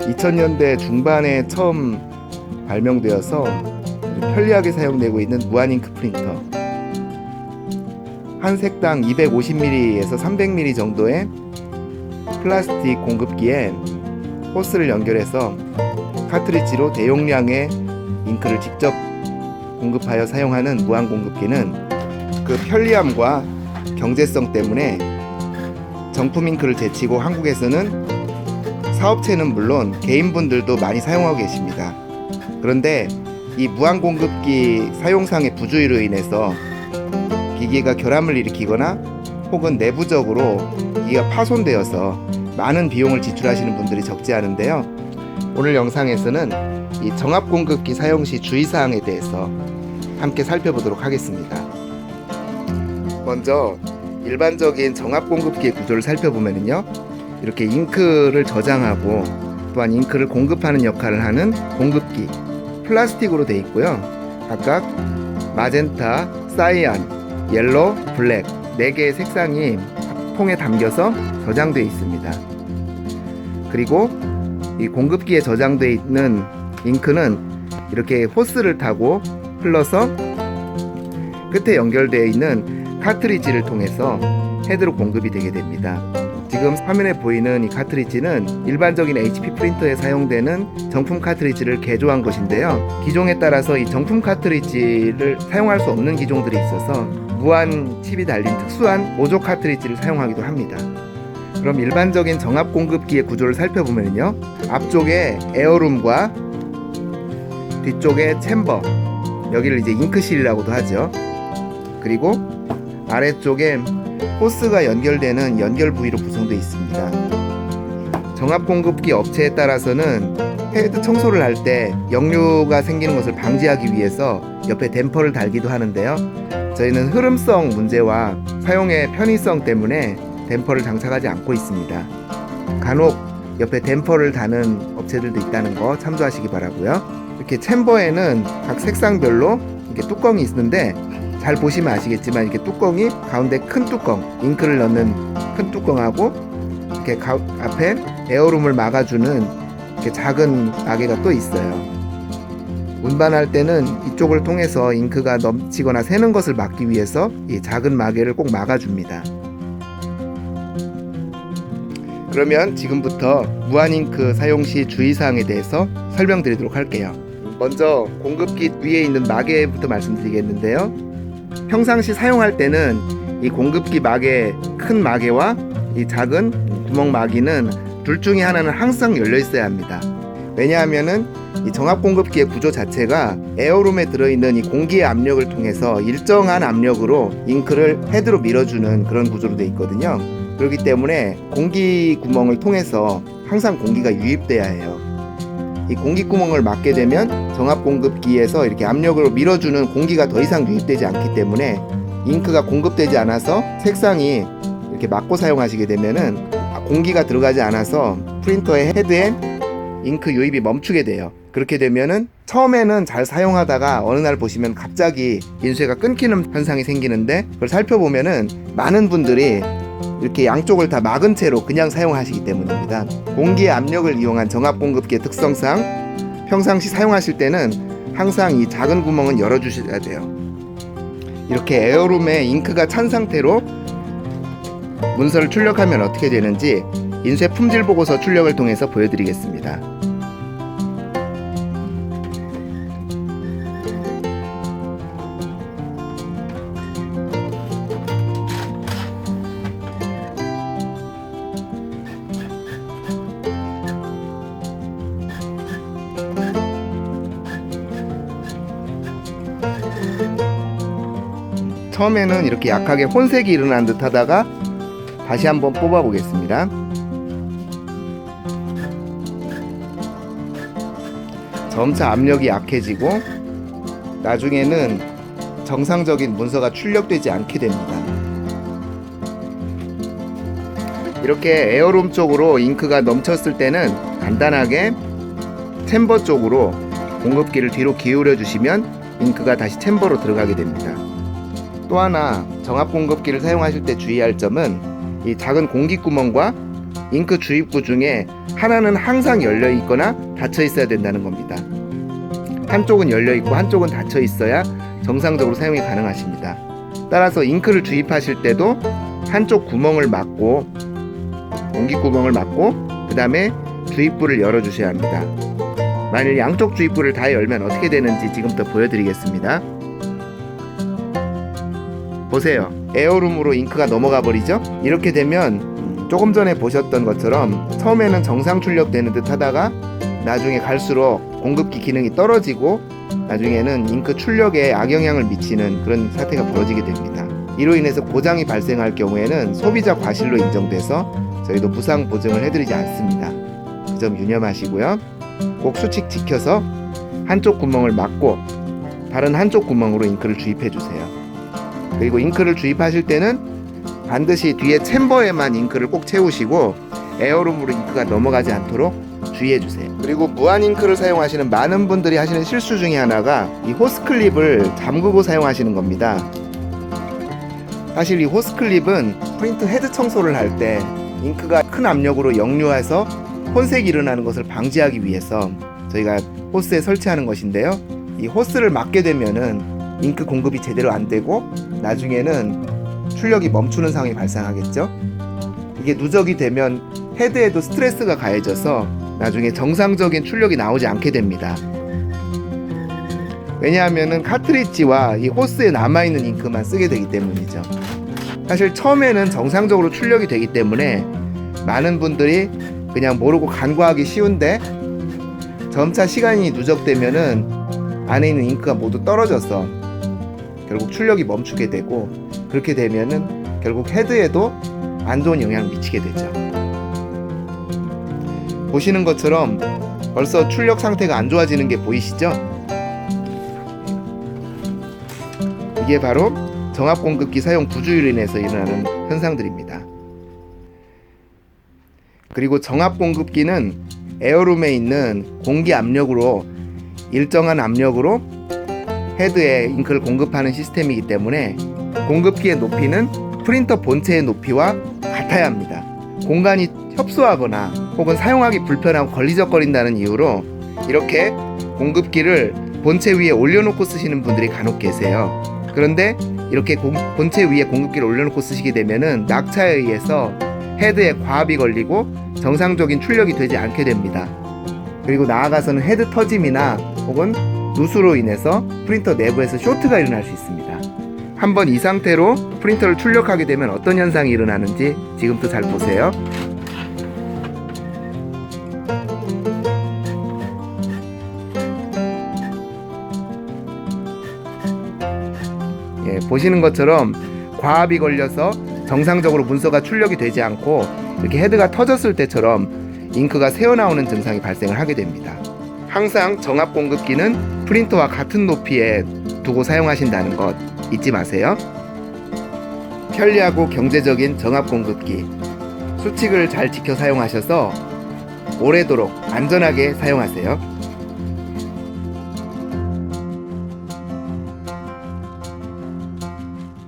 2000년대 중반에 처음 발명되어서 편리하게 사용되고 있는 무한 잉크 프린터. 한 색당 250mm에서 300mm 정도의 플라스틱 공급기에 호스를 연결해서 카트리지로 대용량의 잉크를 직접 공급하여 사용하는 무한 공급기는 그 편리함과 경제성 때문에 정품 잉크를 제치고 한국에서는 사업체는 물론 개인분들도 많이 사용하고 계십니다. 그런데 이 무한 공급기 사용상의 부주의로 인해서 기기가 결함을 일으키거나 혹은 내부적으로 기기가 파손되어서 많은 비용을 지출하시는 분들이 적지 않은데요. 오늘 영상에서는 이 정압 공급기 사용 시 주의사항에 대해서 함께 살펴보도록 하겠습니다. 먼저 일반적인 정압 공급기의 구조를 살펴보면요, 이렇게 잉크를 저장하고 또한 잉크를 공급하는 역할을 하는 공급기, 플라스틱으로 되어 있고요. 각각 마젠타, 사이안, 옐로우, 블랙 4개의 색상이 통에 담겨서 저장되어 있습니다. 그리고 이 공급기에 저장되어 있는 잉크는 이렇게 호스를 타고 흘러서 끝에 연결되어 있는 카트리지를 통해서 헤드로 공급이 되게 됩니다. 지금 화면에 보이는 이 카트리지는 일반적인 HP 프린터에 사용되는 정품 카트리지를 개조한 것인데요. 기종에 따라서 이 정품 카트리지를 사용할 수 없는 기종들이 있어서 무한 칩이 달린 특수한 모조 카트리지를 사용하기도 합니다. 그럼 일반적인 정압 공급기의 구조를 살펴보면요, 앞쪽에 에어룸과 뒤쪽에 챔버, 여기를 이제 잉크실이라고도 하죠. 그리고 아래쪽에 호스가 연결되는 연결 부위로 구성되어 있습니다. 정압 공급기 업체에 따라서는 헤드 청소를 할 때 역류가 생기는 것을 방지하기 위해서 옆에 댐퍼를 달기도 하는데요. 저희는 흐름성 문제와 사용의 편의성 때문에 댐퍼를 장착하지 않고 있습니다. 간혹 옆에 댐퍼를 다는 업체들도 있다는 거 참조하시기 바라고요. 이렇게 챔버에는 각 색상별로 이렇게 뚜껑이 있는데, 잘 보시면 아시겠지만 이렇게 뚜껑이 가운데 큰 뚜껑, 잉크를 넣는 큰 뚜껑하고 이렇게 앞에 에어룸을 막아주는 이렇게 작은 마개가 또 있어요. 운반할 때는 이쪽을 통해서 잉크가 넘치거나 새는 것을 막기 위해서 이 작은 마개를 꼭 막아줍니다. 그러면 지금부터 무한 잉크 사용 시 주의사항에 대해서 설명드리도록 할게요. 먼저 공급기 위에 있는 마개부터 말씀드리겠는데요. 평상시 사용할 때는 이 공급기 마개, 큰 마개와 이 작은 구멍 마개는 둘 중에 하나는 항상 열려 있어야 합니다. 왜냐하면은 이 정압 공급기의 구조 자체가 에어룸에 들어있는 이 공기의 압력을 통해서 일정한 압력으로 잉크를 헤드로 밀어주는 그런 구조로 되어 있거든요. 그렇기 때문에 공기 구멍을 통해서 항상 공기가 유입돼야 해요. 이 공기 구멍을 막게 되면 정압 공급기에서 이렇게 압력으로 밀어주는 공기가 더 이상 유입되지 않기 때문에 잉크가 공급되지 않아서 색상이 이렇게 막고 사용하시게 되면은 공기가 들어가지 않아서 프린터의 헤드에 잉크 유입이 멈추게 돼요. 그렇게 되면은 처음에는 잘 사용하다가 어느 날 보시면 갑자기 인쇄가 끊기는 현상이 생기는데, 그걸 살펴보면은 많은 분들이 이렇게 양쪽을 다 막은 채로 그냥 사용하시기 때문입니다. 공기의 압력을 이용한 정압 공급기의 특성상 평상시 사용하실 때는 항상 이 작은 구멍은 열어주셔야 돼요. 이렇게 에어룸에 잉크가 찬 상태로 문서를 출력하면 어떻게 되는지 인쇄 품질 보고서 출력을 통해서 보여드리겠습니다. 처음에는 이렇게 약하게 혼색이 일어난 듯 하다가 다시 한번 뽑아 보겠습니다. 점차 압력이 약해지고 나중에는 정상적인 문서가 출력되지 않게 됩니다. 이렇게 에어룸 쪽으로 잉크가 넘쳤을 때는 간단하게 챔버 쪽으로 공급기를 뒤로 기울여 주시면 잉크가 다시 챔버로 들어가게 됩니다. 또 하나 정압 공급기를 사용하실 때 주의할 점은 이 작은 공기구멍과 잉크 주입구 중에 하나는 항상 열려 있거나 닫혀 있어야 된다는 겁니다. 한쪽은 열려 있고 한쪽은 닫혀 있어야 정상적으로 사용이 가능하십니다. 따라서 잉크를 주입하실 때도 한쪽 구멍을 막고, 공기 구멍을 막고, 그 다음에 주입구를 열어주셔야 합니다. 만일 양쪽 주입구를 다 열면 어떻게 되는지 지금부터 보여드리겠습니다. 보세요. 에어룸으로 잉크가 넘어가 버리죠? 이렇게 되면 조금 전에 보셨던 것처럼 처음에는 정상 출력되는 듯 하다가 나중에 갈수록 공급기 기능이 떨어지고 나중에는 잉크 출력에 악영향을 미치는 그런 사태가 벌어지게 됩니다. 이로 인해서 고장이 발생할 경우에는 소비자 과실로 인정돼서 저희도 부상 보증을 해드리지 않습니다. 그 점 유념하시고요. 꼭 수칙 지켜서 한쪽 구멍을 막고 다른 한쪽 구멍으로 잉크를 주입해 주세요. 그리고 잉크를 주입하실 때는 반드시 뒤에 챔버에만 잉크를 꼭 채우시고 에어룸으로 잉크가 넘어가지 않도록 주의해 주세요. 그리고 무한 잉크를 사용하시는 많은 분들이 하시는 실수 중에 하나가 이 호스 클립을 잠그고 사용하시는 겁니다. 사실 이 호스 클립은 프린트 헤드 청소를 할 때 잉크가 큰 압력으로 역류해서 혼색이 일어나는 것을 방지하기 위해서 저희가 호스에 설치하는 것인데요. 이 호스를 막게 되면은 잉크 공급이 제대로 안 되고 나중에는 출력이 멈추는 상황이 발생하겠죠. 이게 누적이 되면 헤드에도 스트레스가 가해져서 나중에 정상적인 출력이 나오지 않게 됩니다. 왜냐하면은 카트리지와 이 호스에 남아있는 잉크만 쓰게 되기 때문이죠. 사실 처음에는 정상적으로 출력이 되기 때문에 많은 분들이 그냥 모르고 간과하기 쉬운데 점차 시간이 누적되면은 안에 있는 잉크가 모두 떨어져서 결국 출력이 멈추게 되고 그렇게 되면은 결국 헤드에도 안 좋은 영향을 미치게 되죠. 보시는 것처럼 벌써 출력 상태가 안 좋아지는 게 보이시죠? 이게 바로 정압공급기 사용 부주의로 인해서 일어나는 현상들입니다. 그리고 정압공급기는 에어룸에 있는 공기 압력으로 일정한 압력으로 헤드에 잉크를 공급하는 시스템이기 때문에 공급기의 높이는 프린터 본체의 높이와 같아야 합니다. 공간이 협소하거나 혹은 사용하기 불편하고 걸리적거린다는 이유로 이렇게 공급기를 본체 위에 올려놓고 쓰시는 분들이 간혹 계세요. 그런데 이렇게 본체 위에 공급기를 올려놓고 쓰시게 되면은 낙차에 의해서 헤드에 과압이 걸리고 정상적인 출력이 되지 않게 됩니다. 그리고 나아가서는 헤드 터짐이나 혹은 누수로 인해서 프린터 내부에서 쇼트가 일어날 수 있습니다. 한번 이 상태로 프린터를 출력하게 되면 어떤 현상이 일어나는지 지금부터 잘 보세요. 보시는 것처럼 과압이 걸려서 정상적으로 문서가 출력이 되지 않고 이렇게 헤드가 터졌을 때처럼 잉크가 새어나오는 증상이 발생을 하게 됩니다. 항상 정압 공급기는 프린터와 같은 높이에 두고 사용하신다는 것 잊지 마세요. 편리하고 경제적인 정압 공급기, 수칙을 잘 지켜 사용하셔서 오래도록 안전하게 사용하세요.